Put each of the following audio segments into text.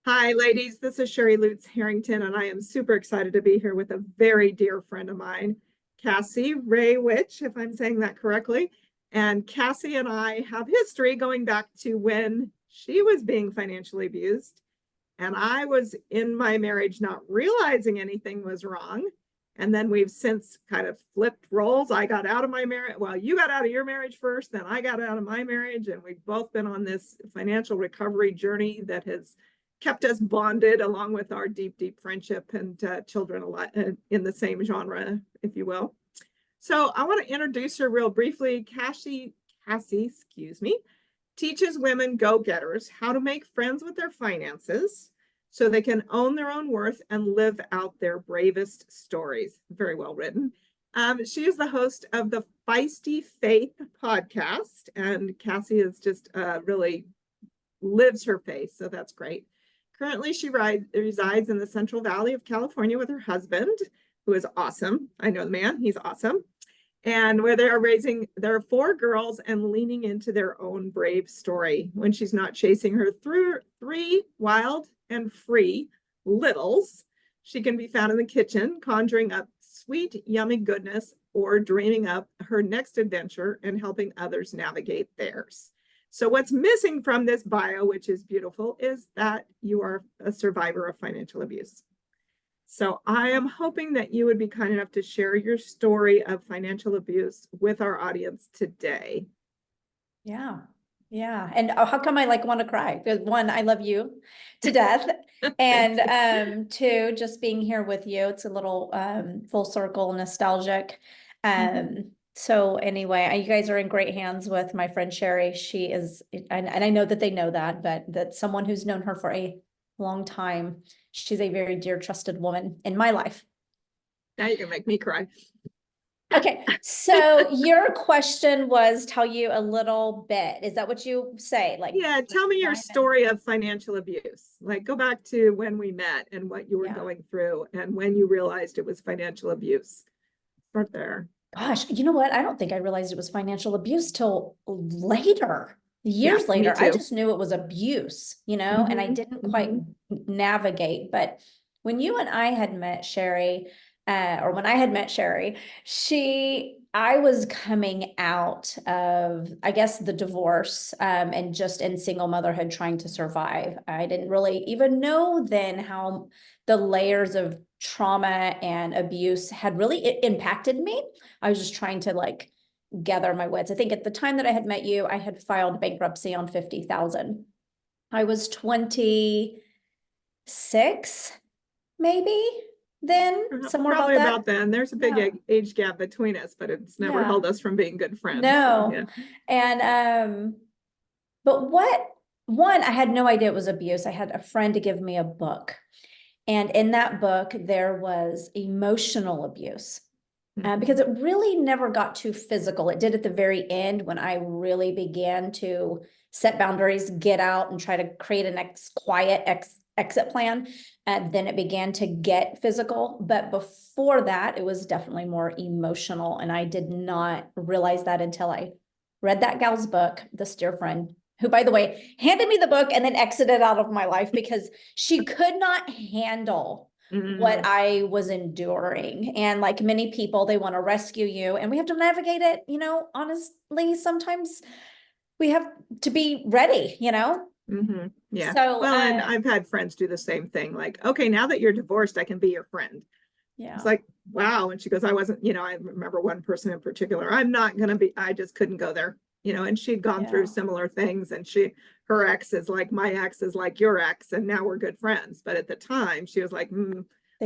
Hi, ladies. This is Sherry Lutz Harrington, and I am super excited to be here with a very dear friend of mine, Cassie Rajewich, if I'm saying that correctly. And Cassie and I have history going back to when she was being financially abused, and I was in my marriage not realizing anything was wrong. And then we've since kind of flipped roles. I got out of my marriage. Well, you got out of your marriage first, then I got out of my marriage, and we've both been on this financial recovery journey that has kept us bonded along with our deep, deep friendship and children a lot in the same genre, if you will. So I want to introduce her real briefly. Cassie, excuse me, teaches women go-getters how to make friends with their finances so they can own their own worth and live out their bravest stories. Very well written. She is the host of the Feisty Faith podcast, and Cassie is just really lives her faith, so that's great. Currently, she resides in the Central Valley of California with her husband, who is awesome. I know the man, he's awesome. And where they are raising their 4 girls and leaning into their own brave story when she's not chasing her through 3 wild and free littles. She can be found in the kitchen, conjuring up sweet, yummy goodness or dreaming up her next adventure and helping others navigate theirs. So what's missing from this bio, which is beautiful, is that you are a survivor of financial abuse. So I am hoping that you would be kind enough to share your story of financial abuse with our audience today. Yeah. And how come I want to cry? Because 1, I love you to death. And 2, just being here with you, it's a little full circle nostalgic. So anyway, you guys are in great hands with my friend Sherry. She is, and I know that they know that, but that's someone who's known her for a long time. She's a very dear, trusted woman in my life. Now you're gonna make me cry. Okay, so your question was tell you a little bit. Is that what you say? Yeah, tell me your story of financial abuse. Like, go back to when we met and what you were going through and when you realized it was financial abuse. Start there. Gosh, you know what? I don't think I realized it was financial abuse till later. Years later, I just knew it was abuse, and I didn't quite navigate. But when you and I had met Sherry, or when I had met Sherry, I was coming out of, I guess, the divorce, and just in single motherhood trying to survive. I didn't really even know then how the layers of trauma and abuse had really impacted me. I was just trying to gather my wits. I think at the time that I had met you, I had filed bankruptcy on 50,000. I was 26, maybe then, somewhere Probably about that. about then. There's a big age gap between us, but it's never held us from being good friends. No. So, And but one, I had no idea it was abuse. I had a friend to give me a book. And in that book, there was emotional abuse. Because it really never got too physical. It did at the very end when I really began to set boundaries, get out and try to create an quiet exit plan. And then it began to get physical. But before that, it was definitely more emotional. And I did not realize that until I read that gal's book, this dear friend, who, by the way, handed me the book and then exited out of my life because she could not handle what I was enduring. And like many people, they want to rescue you and we have to navigate it, honestly, sometimes we have to be ready, Yeah. So, well, and I've had friends do the same thing. Like, okay, now that you're divorced, I can be your friend. Yeah. It's like, wow. And she goes, I wasn't, I remember one person in particular, I just couldn't go there, and she'd gone through similar things, and her ex is like, my ex is like your ex, and now we're good friends. But at the time she was like,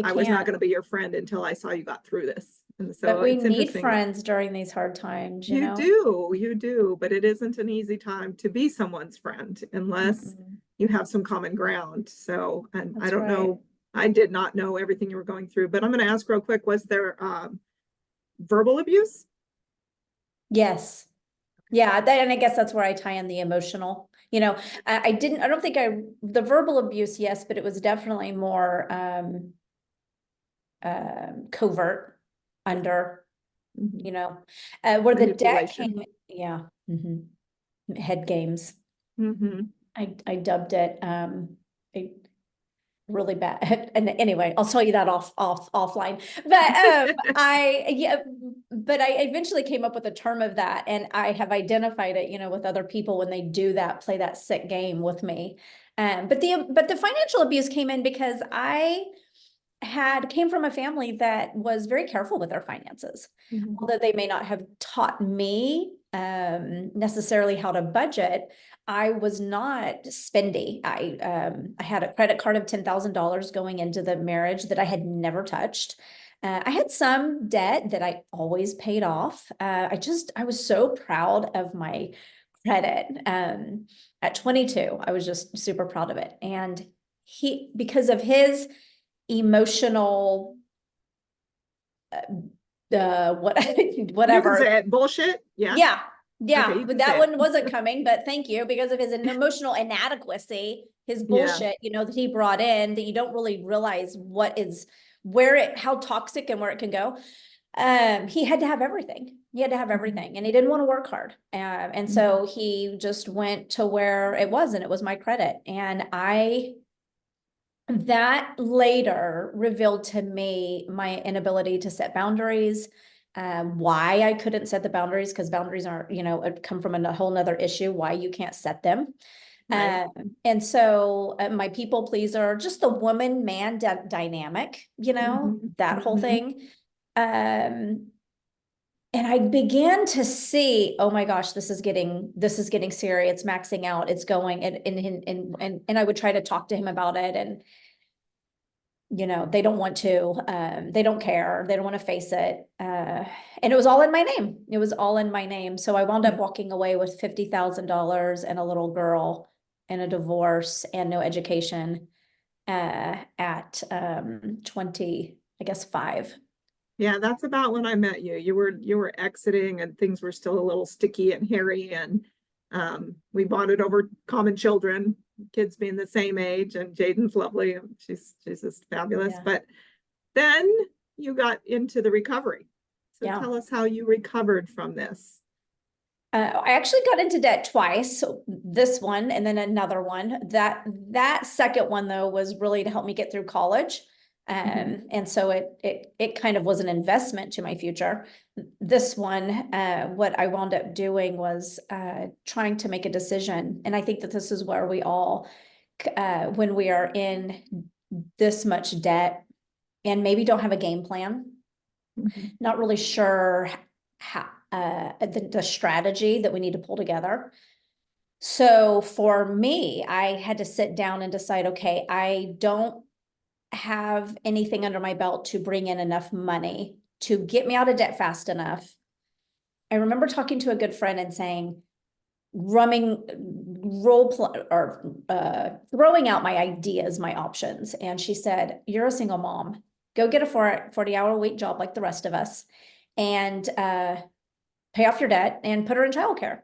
I was not going to be your friend until I saw you got through this. And so but we need friends during these hard times, you do, but it isn't an easy time to be someone's friend unless you have some common ground. So, and I don't know, I did not know everything you were going through, but I'm going to ask real quick, was there verbal abuse? Yes. Yeah, and I guess that's where I tie in the emotional. I don't think the verbal abuse, yes, but it was definitely more covert under, where the debt came, head games. I dubbed it, really bad. And anyway, I'll tell you that offline. But but I eventually came up with a term of that, and I have identified it, with other people when they do that, play that sick game with me. But the financial abuse came in because I came from a family that was very careful with their finances. Mhm. Although they may not have taught me necessarily how to budget, I was not spendy. I had a credit card of $10,000 going into the marriage that I had never touched. I had some debt that I always paid off. I was so proud of my credit. At 22, I was just super proud of it. And because of his emotional, You can whatever. say it, bullshit. Yeah. Yeah, Okay, you but can that say it. one wasn't coming, but thank you, because of his emotional inadequacy, his Yeah. bullshit, that he brought in, that you don't really realize how toxic and where it can go. He had to have everything. He had to have everything, and he didn't want to work hard. And so he just went to where it was, and it was my credit. And that later revealed to me my inability to set boundaries, why I couldn't set the boundaries, because boundaries aren't, come from a whole nother issue, why you can't set them. Right. And so my people pleaser, just the woman man dynamic, that whole thing. And I began to see, oh my gosh, this is getting serious. It's maxing out. It's going, and I would try to talk to him about it, and they don't want to, they don't care. They don't want to face it. And it was all in my name. It was all in my name. So I wound up walking away with $50,000 and a little girl and a divorce and no education, at 20, I guess 5. Yeah, that's about when I met you. You were exiting and things were still a little sticky and hairy, and we bonded over common children, kids being the same age, and Jaden's lovely. She's just fabulous. Yeah. But then you got into the recovery. So Yeah. tell us how you recovered from this. I actually got into debt twice. So this one and then another one. That second one though was really to help me get through college. And so it kind of was an investment to my future. This one, what I wound up doing was trying to make a decision. And I think that this is where we all, when we are in this much debt and maybe don't have a game plan, not really sure how, the strategy that we need to pull together. So for me, I had to sit down and decide, okay, I don't have anything under my belt to bring in enough money to get me out of debt fast enough. I remember talking to a good friend and saying, throwing out my ideas, my options. And she said, you're a single mom. Go get a 40-hour-a-week job like the rest of us, and pay off your debt and put her in childcare.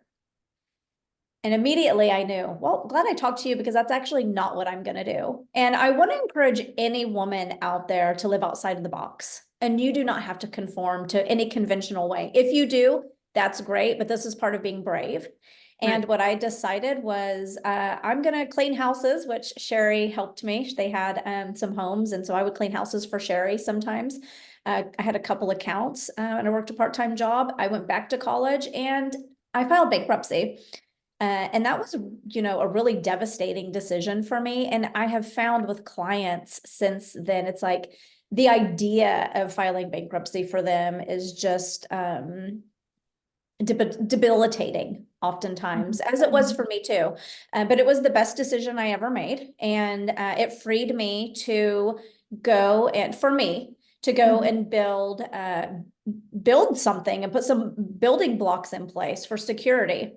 And immediately I knew, well, glad I talked to you, because that's actually not what I'm going to do. And I want to encourage any woman out there to live outside of the box. And you do not have to conform to any conventional way. If you do, that's great, but this is part of being brave. And what I decided was I'm going to clean houses, which Sherry helped me. They had some homes, and so I would clean houses for Sherry sometimes. I had a couple accounts, and I worked a part-time job. I went back to college and I filed bankruptcy. And that was, a really devastating decision for me. And I have found with clients since then, it's like the idea of filing bankruptcy for them is just debilitating oftentimes, as it was for me too. But it was the best decision I ever made. And it freed me to go and build something and put some building blocks in place for security.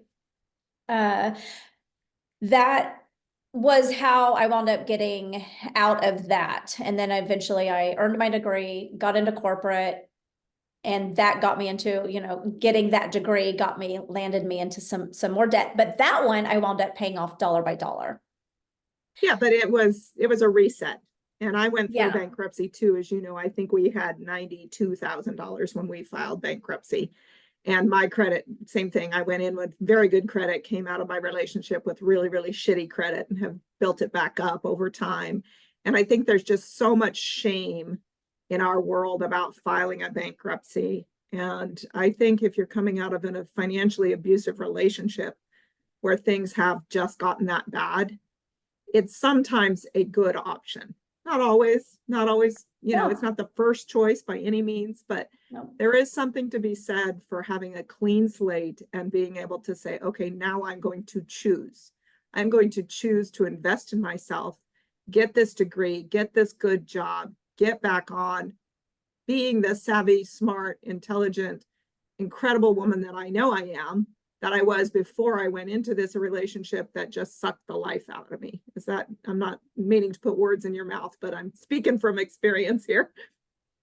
That was how I wound up getting out of that. And then eventually I earned my degree, got into corporate, and that got me into, getting that degree landed me into some more debt. But that one I wound up paying off dollar by dollar. Yeah, but it was a reset. And I went through bankruptcy too. As you know, I think we had $92,000 when we filed bankruptcy. And my credit, same thing. I went in with very good credit, came out of my relationship with really, really shitty credit, and have built it back up over time. And I think there's just so much shame in our world about filing a bankruptcy. And I think if you're coming out of a financially abusive relationship where things have just gotten that bad, it's sometimes a good option. Not always, it's not the first choice by any means, but No. there is something to be said for having a clean slate and being able to say, okay, now I'm going to choose. I'm going to choose to invest in myself, get this degree, get this good job, get back on being the savvy, smart, intelligent, incredible woman that I know I am, that I was before I went into this relationship that just sucked the life out of me. I'm not meaning to put words in your mouth, but I'm speaking from experience here.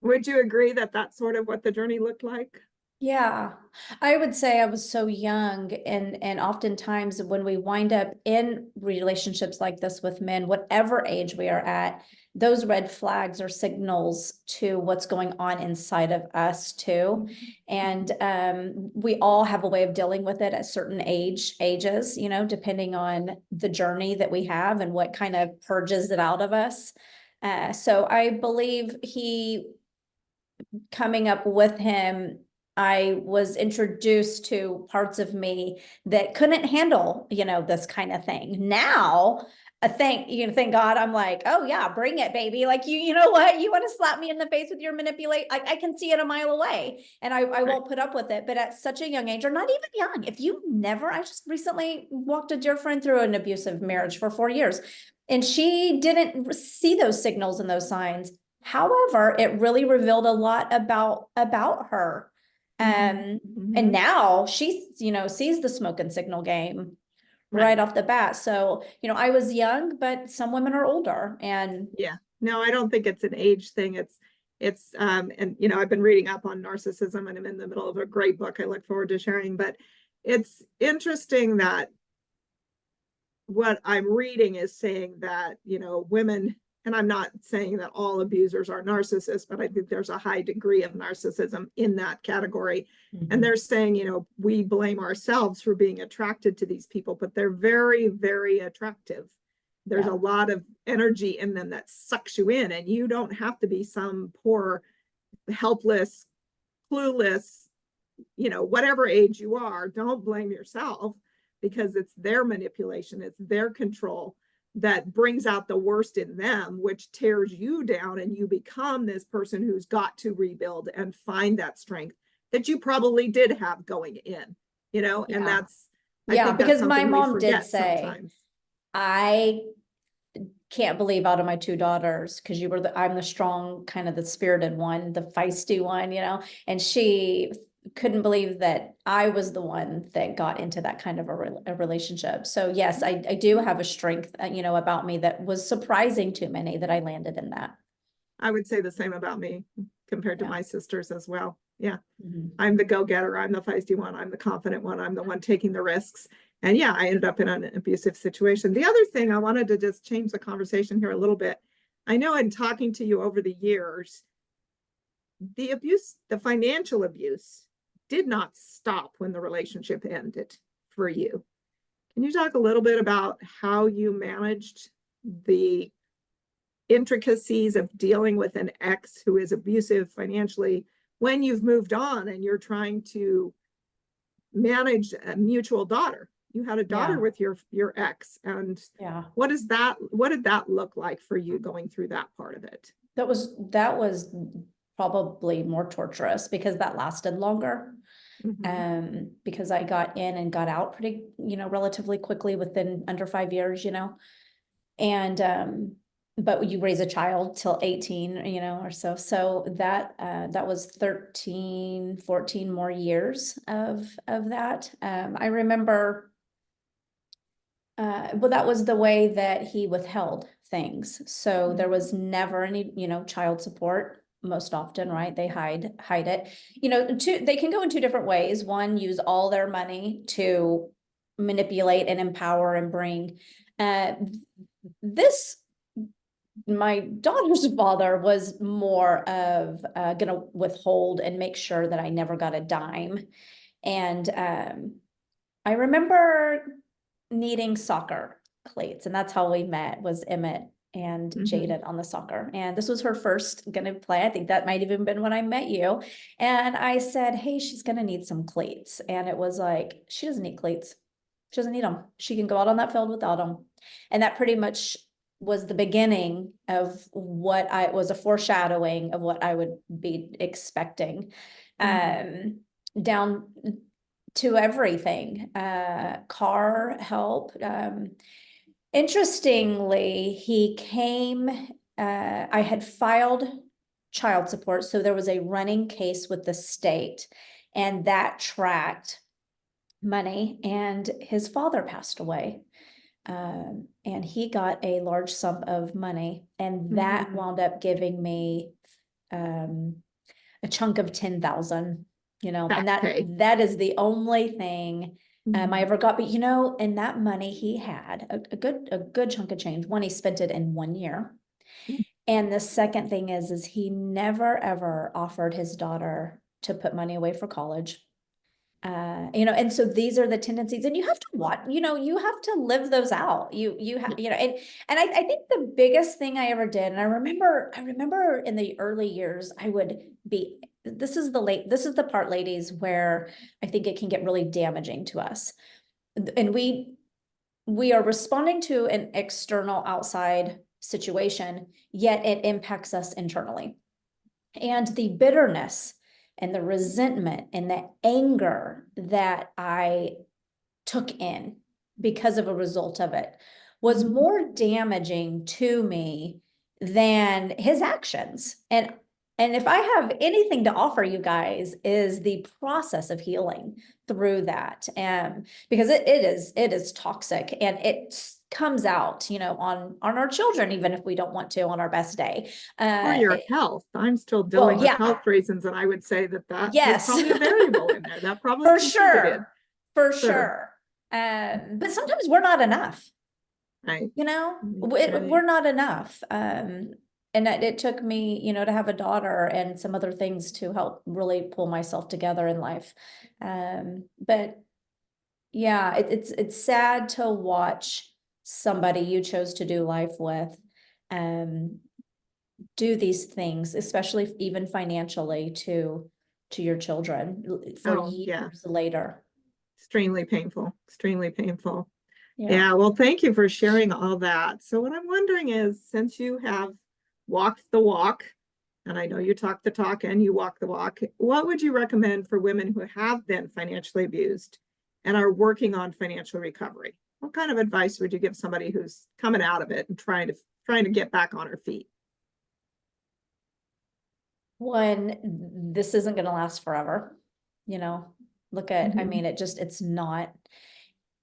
Would you agree that that's sort of what the journey looked like? Yeah, I would say I was so young, and oftentimes when we wind up in relationships like this with men, whatever age we are at, those red flags are signals to what's going on inside of us too. And we all have a way of dealing with it at certain ages, you know, depending on the journey that we have and what kind of purges it out of us. So I believe coming up with him, I was introduced to parts of me that couldn't handle, you know, this kind of thing. Now, thank God, I'm like, oh yeah, bring it, baby. Like you know what? You want to slap me in the face with your manipulate? I can see it a mile away, and I won't put up with it. But at such a young age, or not even young, if you never, I just recently walked a dear friend through an abusive marriage for 4 years, and she didn't see those signals and those signs. However, it really revealed a lot about her. And now she, you know, sees the smoke and signal game right off the bat. So, you know, I was young, but some women are older, and yeah, no, I don't think it's an age thing. And you know, I've been reading up on narcissism and I'm in the middle of a great book I look forward to sharing, but it's interesting that what I'm reading is saying that, you know, women, and I'm not saying that all abusers are narcissists, but I think there's a high degree of narcissism in that category. And they're saying, you know, we blame ourselves for being attracted to these people, but they're very, very attractive. There's a lot of energy in them that sucks you in, and you don't have to be some poor, helpless, clueless, you know, whatever age you are, don't blame yourself, because it's their manipulation, it's their control that brings out the worst in them, which tears you down, and you become this person who's got to rebuild and find that strength that you probably did have going in, you know. And that's, I think that's because my something we mom did forget say, sometimes. I can't believe out of my two daughters, because I'm the strong, kind of the spirited one, the feisty one, you know, and she couldn't believe that I was the one that got into that kind of a relationship. So yes, I do have a strength, you know, about me that was surprising to many, that I landed in that. I would say the same about me compared to my sisters as well. Yeah. Mm-hmm. I'm the go-getter. I'm the feisty one. I'm the confident one. I'm the one taking the risks. And yeah, I ended up in an abusive situation. The other thing, I wanted to just change the conversation here a little bit. I know in talking to you over the years, the abuse, the financial abuse, did not stop when the relationship ended for you. Can you talk a little bit about how you managed the intricacies of dealing with an ex who is abusive financially when you've moved on and you're trying to manage a mutual daughter? You had a daughter with your ex, and what did that look like for you going through that part of it? That was probably more torturous, because that lasted longer. Because I got in and got out pretty, you know, relatively quickly, within under 5 years, you know. And but you raise a child till 18, you know, or so. So that was 13, 14 more years of that. I remember, well, that was the way that he withheld things. So there was never any, you know, child support. Most often, right? They hide it. You know, they can go in two different ways. One, use all their money to manipulate and empower and bring. My daughter's father was more of gonna withhold and make sure that I never got a dime. And I remember needing soccer cleats, and that's how we met, was Emmett. and Mhm. Jaden on the soccer. And this was her first gonna play. I think that might even been when I met you. And I said, hey, she's gonna need some cleats. And it was like, she doesn't need cleats. She doesn't need them. She can go out on that field without them. And that pretty much was the beginning of what I was a foreshadowing of what I would be expecting. Down to everything, car help. Interestingly, he came, I had filed child support, so there was a running case with the state, and that tracked money, and his father passed away. And he got a large sum of money, and that wound up giving me a chunk of 10,000, and Back pay. that is the only thing I Mhm. ever got. But and that money he had a good chunk of change. One, he spent it in 1 year. And the second thing is he never ever offered his daughter to put money away for college. And so these are the tendencies, and you have to watch, you have to live those out. You have, and I think the biggest thing I ever did, and I remember in the early years, I would be, this is the part, ladies, where I think it can get really damaging to us. And we are responding to an external outside situation, yet it impacts us internally. And the bitterness and the resentment and the anger that I took in because of a result of it was more damaging to me than his actions. And if I have anything to offer you guys, is the process of healing through that. Because it is toxic, and it comes out, on our children, even if we don't want to, on our best day. Or your health. I'm still Well, dealing with yeah, health reasons, and I would say that was yes, probably a variable in there. That probably for contributed. for Sure. sure. But sometimes we're not enough. Right. We're not enough. And it took me, to have a daughter and some other things to help really pull myself together in life. But yeah, it's sad to watch somebody you chose to do life with, do these things, especially even financially to your children for Oh, yeah. years later. Extremely painful. Extremely painful. Yeah. Yeah. Well, thank you for sharing all that. So what I'm wondering is, since you have walked the walk, and I know you talk the talk and you walk the walk, what would you recommend for women who have been financially abused and are working on financial recovery? What kind of advice would you give somebody who's coming out of it and trying to get back on her feet? One, this isn't going to last forever. Look at, I Mhm. mean, it's not,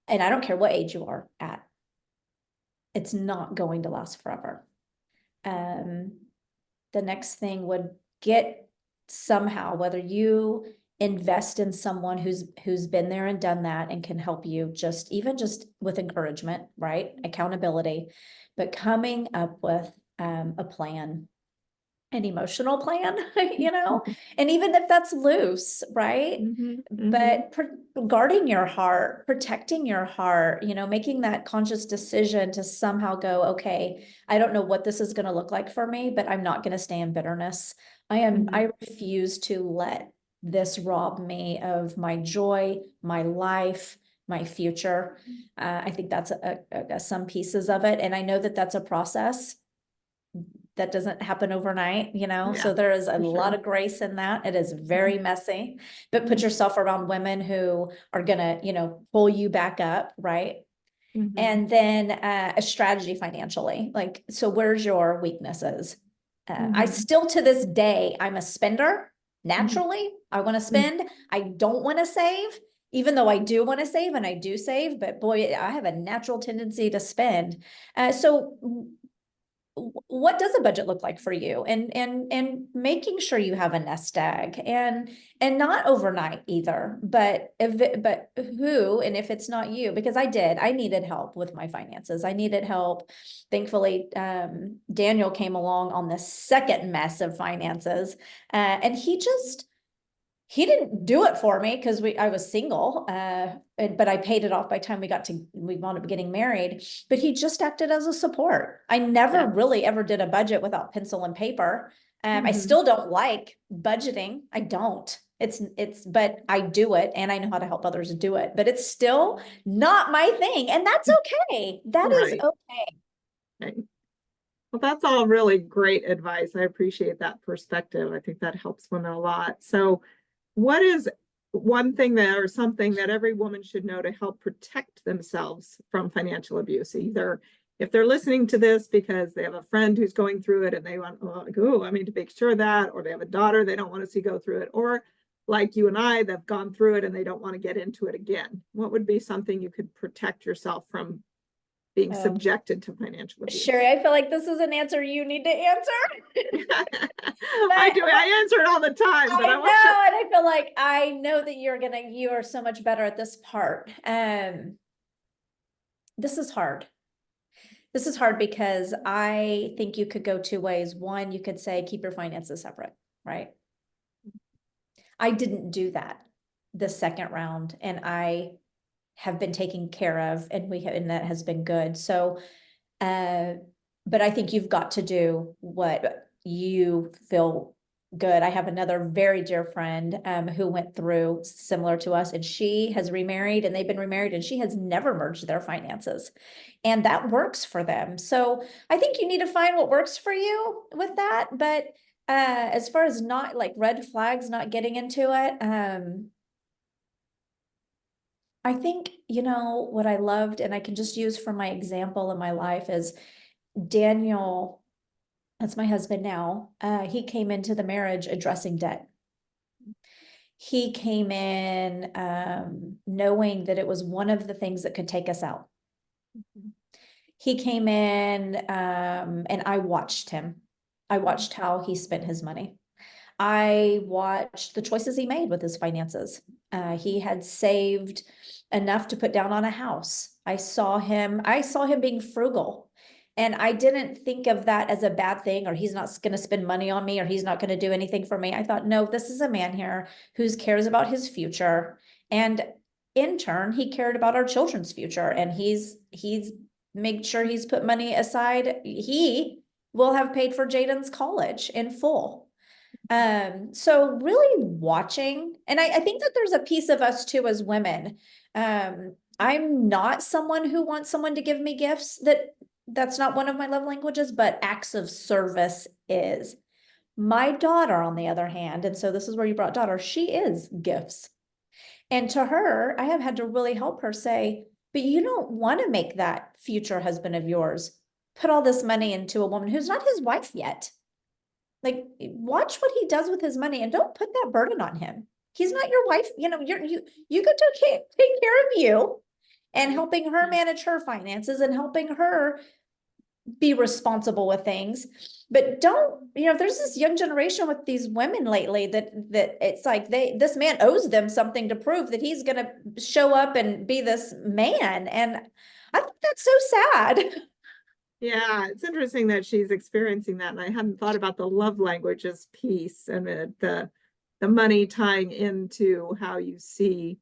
and I don't care what age you are at, it's not going to last forever. The next thing would get somehow, whether you invest in someone who's been there and done that and can help you, just with encouragement, right? Accountability, but coming up with a plan, an emotional plan, and even if that's loose, right? But guarding your heart, protecting your heart, making that conscious decision to somehow go, okay, I don't know what this is going to look like for me, but I'm not going to stay in bitterness. I refuse to let this rob me of my joy, my life, my future. I think that's some pieces of it. And I know that that's a process that doesn't happen overnight, so there is a lot of grace in that. It is very messy, but put yourself around women who are gonna, pull you back up, right? And then a strategy financially, like, so where's your weaknesses? I still, to this day, I'm a spender. Naturally, I want to spend. I don't want to save, even though I do want to save, and I do save, but boy, I have a natural tendency to spend. So what does a budget look like for you, and making sure you have a nest egg, and not overnight either, but who, and if it's not you, because I needed help with my finances. I needed help. Thankfully, Daniel came along on the second mess of finances, and he he didn't do it for me because I was single, but I paid it off by the time we wound up getting married, but he just acted as a support. I never Yeah. really ever did a budget without pencil and paper. I Mhm. still don't like budgeting. I don't. But I do it and I know how to help others do it, but it's still not my thing. And that's okay. That is Right. okay. Right. Well, that's all really great advice. I appreciate that perspective. I think that helps women a lot. So, what is one thing that or something that every woman should know to help protect themselves from financial abuse? Either if they're listening to this because they have a friend who's going through it and they want, oh, I mean, to make sure that, or they have a daughter they don't want to see go through it, or like you and I that have gone through it and they don't want to get into it again. What would be something you could protect yourself from being Oh, subjected to financial abuse? Sherry, I feel like this is an answer you need to answer. I do. I answer it all the time, but I want sure. And I feel like I know that you are so much better at this part. This is hard. This is hard because I think you could go two ways. One, you could say, keep your finances separate, right? I didn't do that the second round, and I have been taken care of, and that has been good. So, but I think you've got to do what you feel good. I have another very dear friend who went through similar to us, and she has remarried, and they've been remarried, and she has never merged their finances, and that works for them. So I think you need to find what works for you with that. But as far as not like red flags, not getting into it, I think, what I loved, and I can just use for my example in my life is Daniel, that's my husband now. He came into the marriage addressing debt. He came in knowing that it was one of the things that could take us out. He came in and I watched him. I watched how he spent his money. I watched the choices he made with his finances. He had saved enough to put down on a house. I saw him being frugal. And I didn't think of that as a bad thing, or he's not going to spend money on me, or he's not going to do anything for me. I thought, no, this is a man here who cares about his future. And in turn, he cared about our children's future. And he's made sure he's put money aside. He will have paid for Jaden's college in full. So really watching, and I think that there's a piece of us too as women. I'm not someone who wants someone to give me gifts. That's not one of my love languages, but acts of service is. My daughter, on the other hand, and so this is where you brought daughter, she is gifts. And to her, I have had to really help her say, but you don't want to make that future husband of yours put all this money into a woman who's not his wife yet. Like, watch what he does with his money and don't put that burden on him. He's not your wife. You get to take care of you, and helping her manage her finances and helping her be responsible with things. But there's this young generation with these women lately that it's like this man owes them something to prove that he's going to show up and be this man. And I think that's so sad. Yeah, it's interesting that she's experiencing that. And I hadn't thought about the love languages piece and the money tying into how you see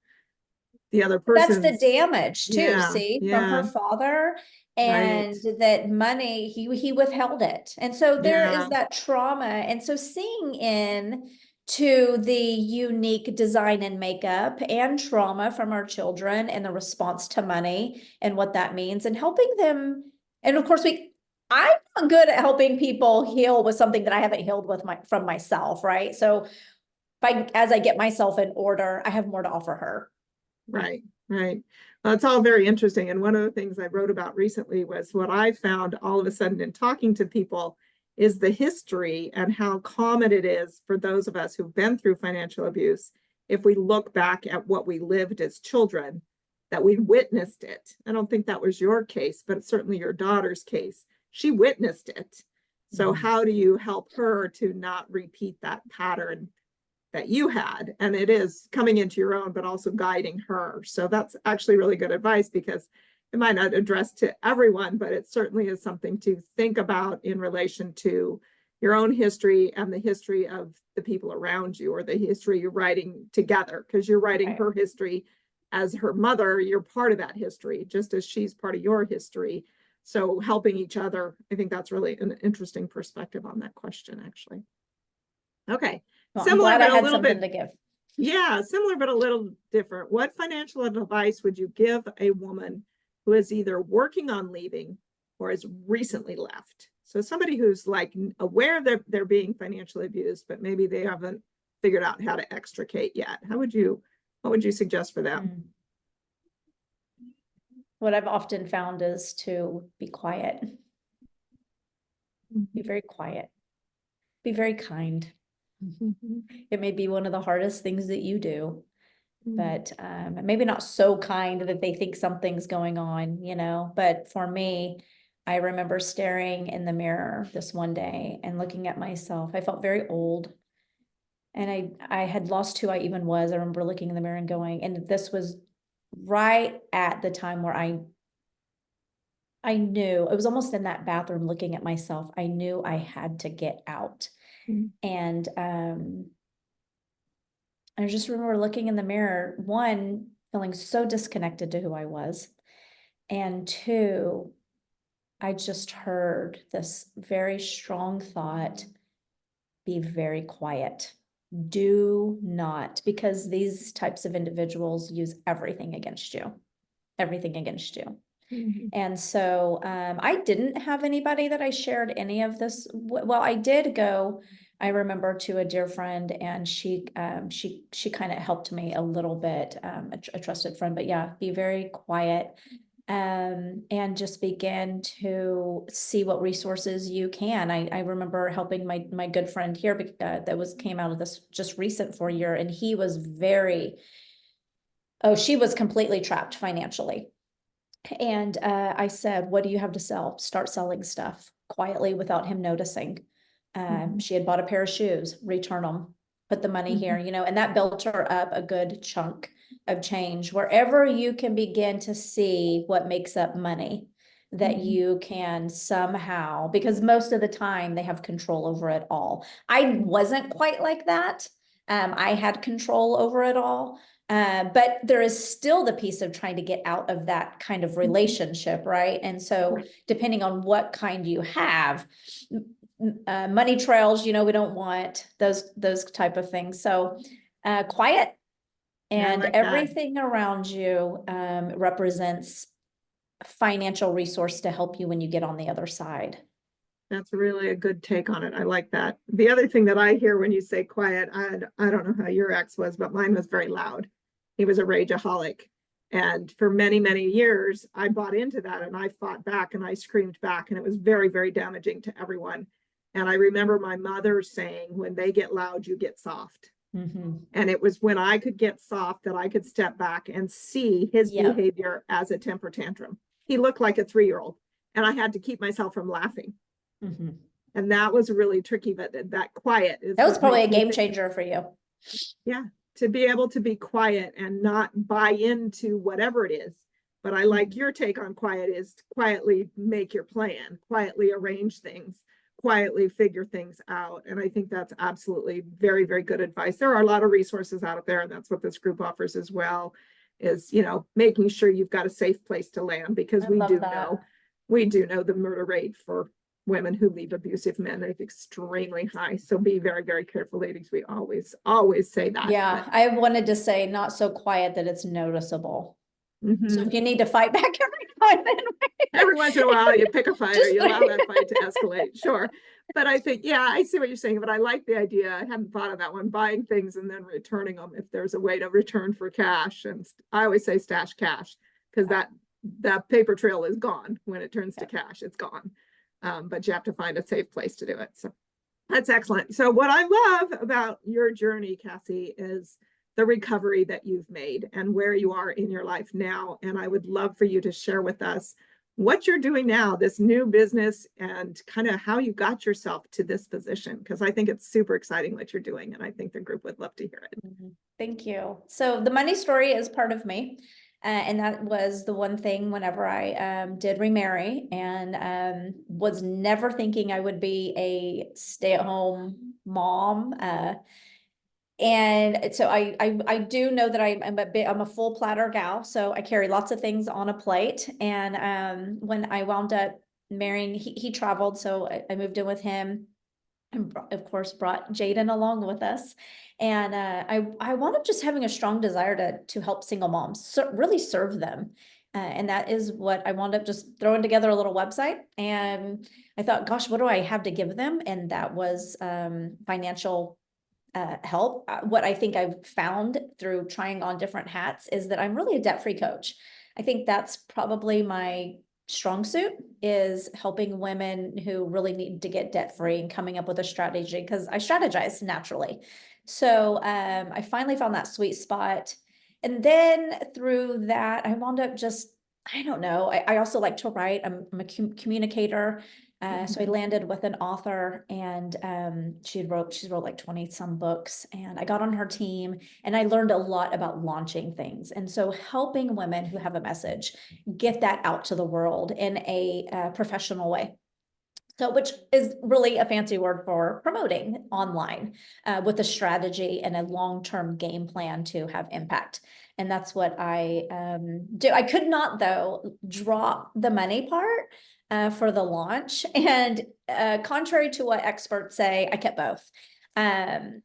the other That's person's. the damage too, Yeah, see, from her father, and right. that money, he withheld it. And so there Yeah, is that trauma. And so seeing in to the unique design and makeup and trauma from our children and the response to money and what that means, and helping them. And of course, I'm not good at helping people heal with something that I haven't healed with from myself, right? So as I get myself in order, I have more to offer her. right. Right. Well, it's all very interesting. And one of the things I wrote about recently was what I found all of a sudden in talking to people is the history and how common it is for those of us who've been through financial abuse. If we look back at what we lived as children, that we witnessed it. I don't think that was your case, but it's certainly your daughter's case. She witnessed it. So how do you help her to not repeat that pattern that you had? And it is coming into your own, but also guiding her. So that's actually really good advice, because it might not address to everyone, but it certainly is something to think about in relation to your own history and the history of the people around you, or the history you're writing together, because you're writing Right. her history as her mother. You're part of that history, just as she's part of your history. So helping each other, I think that's really an interesting perspective on that question, actually. Okay. Well, I'm Similar, glad I but a had little something bit, to give. yeah, similar, but a little different. What financial advice would you give a woman who is either working on leaving or has recently left? So somebody who's like aware that they're being financially abused, but maybe they haven't figured out how to extricate yet. What would you suggest for them? What I've often found is to be quiet. Be very quiet. Be very kind. It may be one of the hardest things that you do, but maybe not so kind that they think something's going on, you know. But for me, I remember staring in the mirror this one day and looking at myself. I felt very old, and I had lost who I even was. I remember looking in the mirror and going, and this was right at the time where I knew, it was almost in that bathroom looking at myself. I knew I had to get out. And I just remember looking in the mirror, one, feeling so disconnected to who I was, and two, I just heard this very strong thought, be very quiet. Do not, because these types of individuals use everything against you. Everything against you. And so I didn't have anybody that I shared any of this. Well, I did go, I remember, to a dear friend, and she kind of helped me a little bit, a trusted friend. But yeah, be very quiet, and just begin to see what resources you can. I remember helping my good friend here that came out of this just recent 4-year, and he was she was completely trapped financially. And I said, what do you have to sell? Start selling stuff quietly without him noticing. She had bought a pair of shoes, return them, put the money here, you know, and that built her up a good chunk of change. Wherever you can begin to see what makes up money, that you can somehow, because most of the time they have control over it all. I wasn't quite like that. I had control over it all. But there is still the piece of trying to get out of that kind of relationship, right? And so depending on what kind you have, money trails, you know, we don't want those type of things. So quiet, and like everything around you represents a financial resource to help you when you get on the other side. That's really a good take on it. I like that. The other thing that I hear when you say quiet, I don't know how your ex was, but mine was very loud. He was a rageaholic. And for many, many years, I bought into that, and I fought back and I screamed back, and it was very, very damaging to everyone. And I remember my mother saying, when they get loud, you get soft. And it was when I could get soft that I could step back and see his behavior as a temper tantrum. He looked like a 3-year-old, and I had to keep myself from laughing. And that was really tricky, but that quiet is. That was probably a game changer for you. Yeah, to be able to be quiet and not buy into whatever it is. But I like your take on quiet, is to quietly make your plan, quietly arrange things, quietly figure things out. And I think that's absolutely very, very good advice. There are a lot of resources out there, and that's what this group offers as well, is, you know, making sure you've got a safe place to land, because we do know the murder rate for women who leave abusive men is extremely high. So be very, very careful, ladies. We always say that. Yeah, I wanted to say not so quiet that it's noticeable. So if you need to fight back every once in a while, you pick a fight, or you allow that fight to escalate. Sure. But I think, yeah, I see what you're saying, but I like the idea. I hadn't thought of that one, buying things and then returning them if there's a way to return for cash. And I always say stash cash, because that paper trail is gone. When it turns to cash, it's gone. But you have to find a safe place to do it. So that's excellent. So what I love about your journey, Cassie, is the recovery that you've made and where you are in your life now. And I would love for you to share with us what you're doing now, this new business, and kind of how you got yourself to this position, because I think it's super exciting what you're doing. And I think the group would love to hear it. Thank you. So the money story is part of me. And that was the one thing whenever I did remarry, and was never thinking I would be a stay-at-home mom. And so I do know that I'm a full platter gal, so I carry lots of things on a plate. And when I wound up marrying, he traveled, so I moved in with him, and of course brought Jaden along with us. And I wound up just having a strong desire to help single moms, really serve them. And that is what I wound up just throwing together a little website. And I thought, gosh, what do I have to give them? And that was financial help. What I think I've found through trying on different hats is that I'm really a debt-free coach. I think that's probably my strong suit, is helping women who really need to get debt-free and coming up with a strategy, because I strategize naturally. So I finally found that sweet spot. And then through that, I wound up just, I don't know, I also like to write. I'm a communicator. So I landed with an author, and she's wrote like 20 some books, and I got on her team, and I learned a lot about launching things. And so helping women who have a message get that out to the world in a professional way. So, which is really a fancy word for promoting online with a strategy and a long-term game plan to have impact. And that's what I do. I could not, though, drop the money part for the launch. And contrary to what experts say, I kept both. And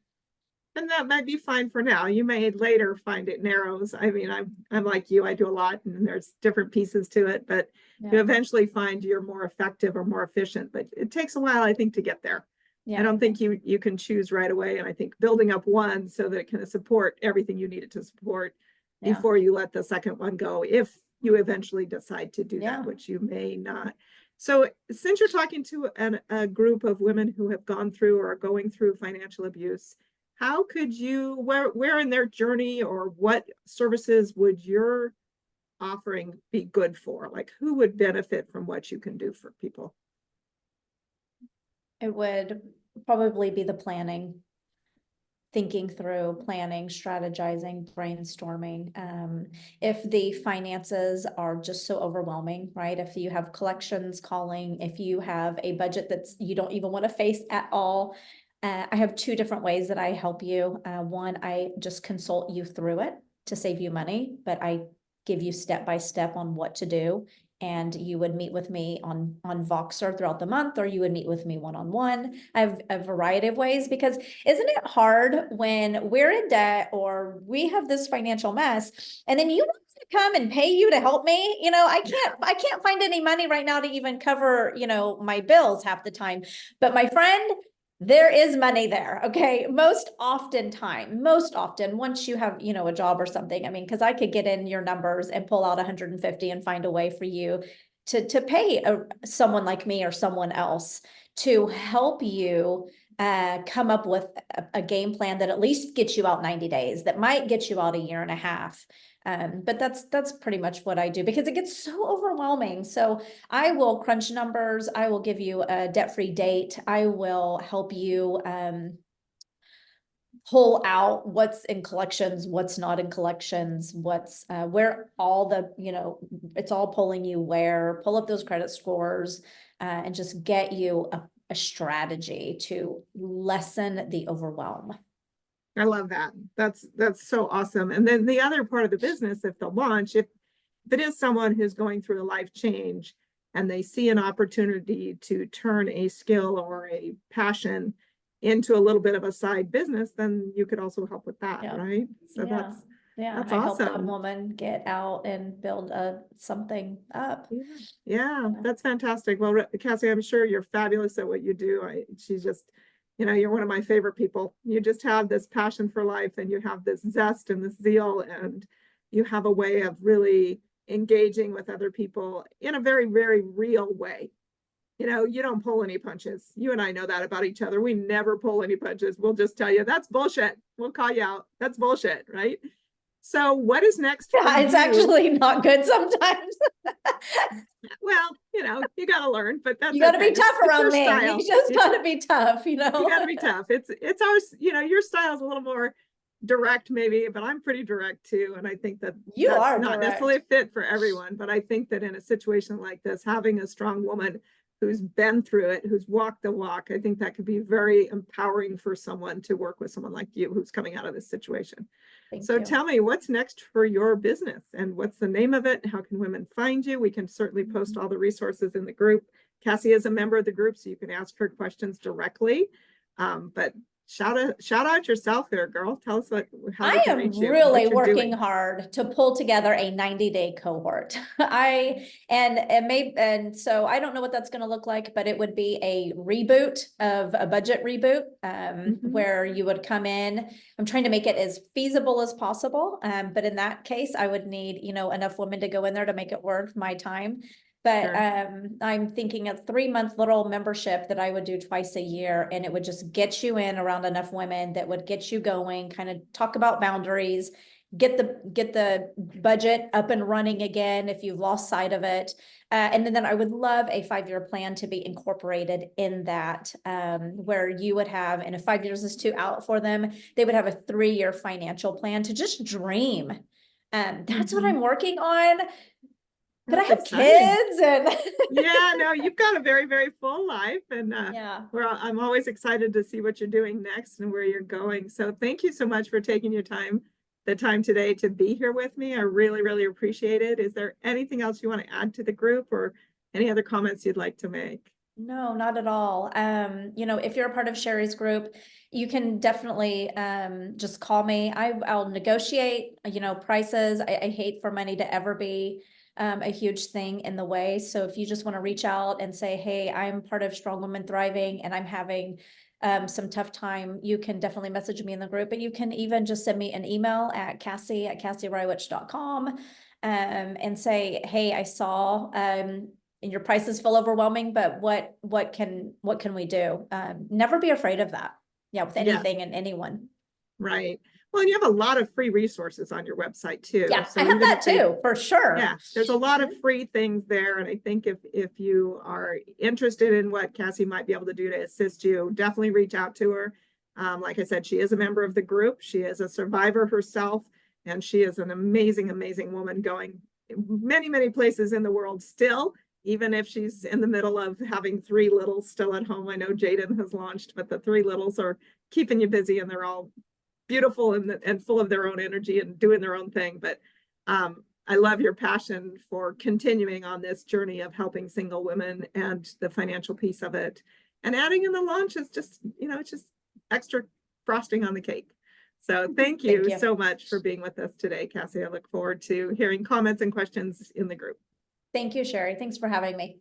that might be fine for now. You may later find it narrows. I mean, I'm like you, I do a lot and there's different pieces to it, but you eventually find you're more effective or more efficient, but it takes a while, I think, to get there. I don't think you can choose right away. And I think building up one so that it can support everything you need it to support before you let the second one go, if you eventually decide to do that, which you may not. So since you're talking to a group of women who have gone through or are going through financial abuse, how could you, where in their journey, or what services would your offering be good for? Like, who would benefit from what you can do for people? It would probably be the planning, thinking through, planning, strategizing, brainstorming. If the finances are just so overwhelming, right? If you have collections calling, if you have a budget that's you don't even want to face at all, I have two different ways that I help you. One, I just consult you through it to save you money, but I give you step by step on what to do. And you would meet with me on Voxer throughout the month, or you would meet with me one-on-one. I have a variety of ways, because isn't it hard when we're in debt or we have this financial mess, and then you want to come and pay you to help me? You know, I can't find any money right now to even cover, my bills half the time. But my friend, there is money there. Okay. Most often, once you have, a job or something, I mean, because I could get in your numbers and pull out 150 and find a way for you to pay someone like me or someone else to help you come up with a game plan that at least gets you out 90 days, that might get you out a year and a half. But that's pretty much what I do, because it gets so overwhelming. So I will crunch numbers. I will give you a debt-free date. I will help you pull out what's in collections, what's not in collections, what's where all the, it's all pulling you where, pull up those credit scores and just get you a strategy to lessen the overwhelm. I love that. That's so awesome. And then the other part of the business, if they'll launch, if it is someone who's going through a life change and they see an opportunity to turn a skill or a passion into a little bit of a side business, then you could also help with that, right? So that's I help that woman get out and build something up. Yeah, that's fantastic. Well, Cassie, I'm sure you're fabulous at what you do. She's just, you're one of my favorite people. You just have this passion for life, and you have this zest and this zeal, and you have a way of really engaging with other people in a very, very real way. You don't pull any punches. You and I know that about each other. We never pull any punches. We'll just tell you, that's bullshit. We'll call you out. That's bullshit, right? So what is next for it's you? actually not good sometimes. Well, you got to learn, but that's you got to be tough around me. Style. You just got to be tough, You got to be tough. It's ours, your style is a little more direct maybe, but I'm pretty direct too. And I think that You that's are not direct. necessarily a fit for everyone, but I think that in a situation like this, having a strong woman who's been through it, who's walked the walk, I think that could be very empowering for someone to work with someone like you who's coming out of this situation. Thank So you. tell me, what's next for your business and what's the name of it? How can women find you? We can certainly post all the resources in the group. Cassie is a member of the group, so you can ask her questions directly. But shout out yourself there, girl. Tell us how they I can am reach you. really working hard to pull together a 90-day cohort. And so I don't know what that's going to look like, but it would be a reboot of a budget reboot, where you would come in. I'm trying to make it as feasible as possible. But in that case, I would need, enough women to go in there to make it worth my time. But Sure. I'm thinking a 3-month little membership that I would do twice a year, and it would just get you in around enough women that would get you going, kind of talk about boundaries, get the budget up and running again if you've lost sight of it. And then I would love a 5-year plan to be incorporated in that, where you would have, and if 5 years is too out for them, they would have a 3-year financial plan to just dream. That's what I'm working on. But I have kids and yeah, no, you've got a very, very full life, and yeah. I'm always excited to see what you're doing next and where you're going. So thank you so much for taking the time today to be here with me. I really, really appreciate it. Is there anything else you want to add to the group or any other comments you'd like to make? No, not at all. If you're a part of Sherry's group, you can definitely just call me. I'll negotiate, prices. I hate for money to ever be a huge thing in the way. So if you just want to reach out and say, hey, I'm part of Strong Women Thriving and I'm having some tough time, you can definitely message me in the group, but you can even just send me an email at Cassie@CassieRajewich.com and say, hey, I saw and your prices feel overwhelming, but what can we do? Never be afraid of that. Yeah, with anything and anyone. Right. Well, and you have a lot of free resources on your website too. Yeah, So I have even that too, for sure. yeah, there's a lot of free things there. And I think if you are interested in what Cassie might be able to do to assist you, definitely reach out to her. Like I said, she is a member of the group. She is a survivor herself, and she is an amazing, amazing woman going many, many places in the world still, even if she's in the middle of having 3 littles still at home. I know Jaden has launched, but the 3 littles are keeping you busy, and they're all beautiful and full of their own energy and doing their own thing. But I love your passion for continuing on this journey of helping single women and the financial piece of it. And adding in the launch is just, it's just extra frosting on the cake. So thank you so much for being with us today, Cassie. I look forward to hearing comments and questions in the group. Thank you, Sherry. Thanks for having me.